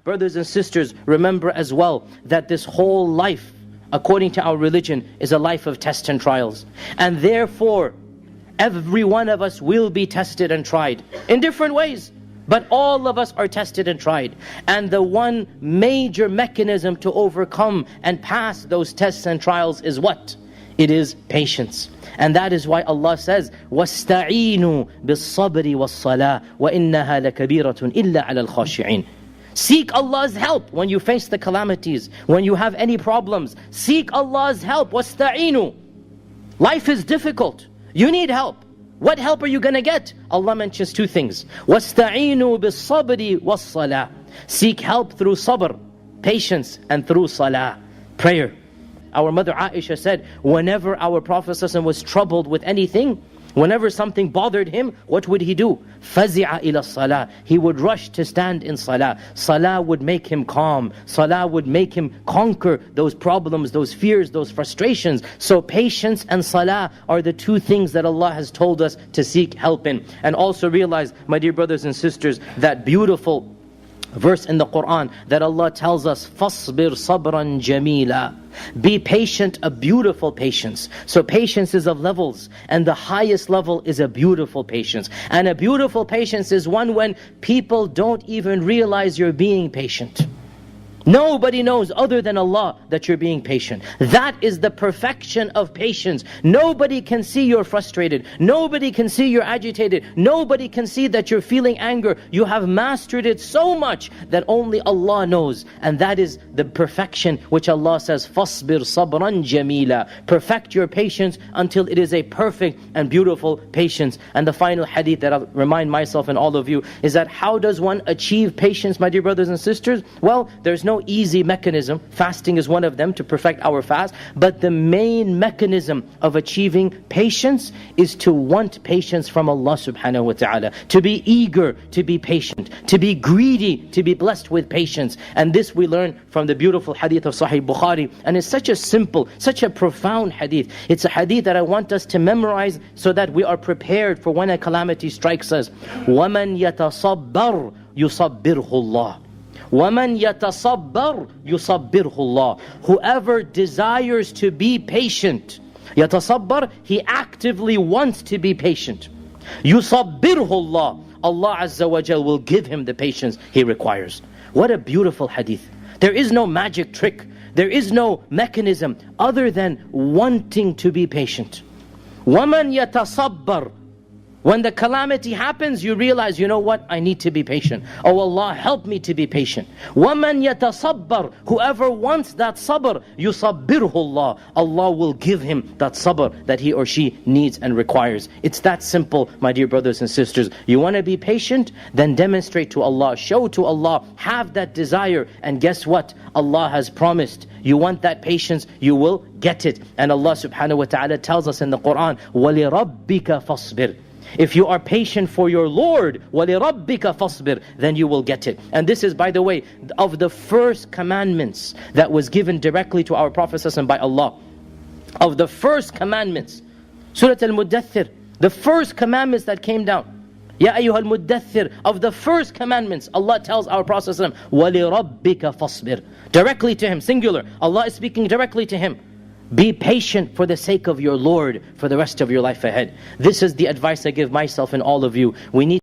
Brothers and sisters, remember as well that this whole life, according to our religion, is a life of tests and trials. And therefore, every one of us will be tested and tried in different ways. But all of us are tested and tried. And the one major mechanism to overcome and pass those tests and trials is what? It is patience. And that is why Allah says, وَاسْتَعِينُوا بِالصَّبْرِ وَالصَّلَاةِ وَإِنَّهَا لَكَبِيرَةٌ إِلَّا عَلَى الْخَاشِعِينَ. Seek Allah's help when you face the calamities, when you have any problems. Seek Allah's help. وَاسْتَعِينُوا. Life is difficult. You need help. What help are you going to get? Allah mentions two things. وَاسْتَعِينُوا بِالصَّبْرِ وَالصَّلَاةِ. Seek help through sabr, patience, and through salah, prayer. Our mother Aisha said, whenever our Prophet ﷺ was troubled with anything, whenever something bothered him, what would he do? فَزِعَ إِلَى الصَّلَاةِ. He would rush to stand in salah. Salah would make him calm. Salah would make him conquer those problems, those fears, those frustrations. So patience and salah are the two things that Allah has told us to seek help in. And also realize, my dear brothers and sisters, that beautiful verse in the Quran that Allah tells us, فَاصْبِرْ صَبْرًا جَمِيلًا. Be patient, a beautiful patience. So patience is of levels, and the highest level is a beautiful patience. And a beautiful patience is one when people don't even realize you're being patient. Nobody knows other than Allah that you're being patient. That is the perfection of patience. Nobody can see you're frustrated. Nobody can see you're agitated. Nobody can see that you're feeling anger. You have mastered it so much that only Allah knows. And that is the perfection which Allah says, فَاصْبِرْ صَبْرًا جَمِيلًا. Perfect your patience until it is a perfect and beautiful patience. And the final hadith that I'll remind myself and all of you is that how does one achieve patience, my dear brothers and sisters? Well, there's no easy mechanism. Fasting is one of them to perfect our fast. But the main mechanism of achieving patience is to want patience from Allah subhanahu wa ta'ala. To be eager to be patient. To be greedy to be blessed with patience. And this we learn from the beautiful hadith of Sahih Bukhari. And it's such a simple, such a profound hadith. It's a hadith that I want us to memorize so that we are prepared for when a calamity strikes us. وَمَنْ يَتَصَبَّرْ يُصَبِّرْهُ اللَّهُ. وَمَنْ يَتَصَبَّرْ يُصَبِّرْهُ اللَّهُ. Whoever desires to be patient, يَتَصَبَّرْ, he actively wants to be patient. يُصَبِّرْهُ اللَّهُ. Allah Azza wa Jal will give him the patience he requires. What a beautiful hadith. There is no magic trick. There is no mechanism other than wanting to be patient. وَمَنْ يَتَصَبَّرْ. When the calamity happens, you realize, you know what? I need to be patient. Oh Allah, help me to be patient. وَمَنْ يَتَصَبَّرْ. Whoever wants that sabr, يُصَبِّرْهُ اللَّهُ. Allah will give him that sabr that he or she needs and requires. It's that simple, my dear brothers and sisters. You want to be patient? Then demonstrate to Allah, show to Allah, have that desire. And guess what? Allah has promised. You want that patience, you will get it. And Allah subhanahu wa ta'ala tells us in the Quran, وَلِرَبِّكَ فَاصْبِرْ. If you are patient for your Lord, وَلِرَبِّكَ فَاصْبِرْ, then you will get it. And this is, by the way, of the first commandments that was given directly to our Prophet ﷺ by Allah. Of the first commandments, Surah Al-Muddathir, the first commandments that came down. Ya ayyuhal muddathir, of the first commandments, Allah tells our Prophet ﷺ, وَلِرَبِّكَ فَاصْبِرْ. Directly to him, singular. Allah is speaking directly to him. Be patient for the sake of your Lord for the rest of your life ahead. This is the advice I give myself and all of you. We need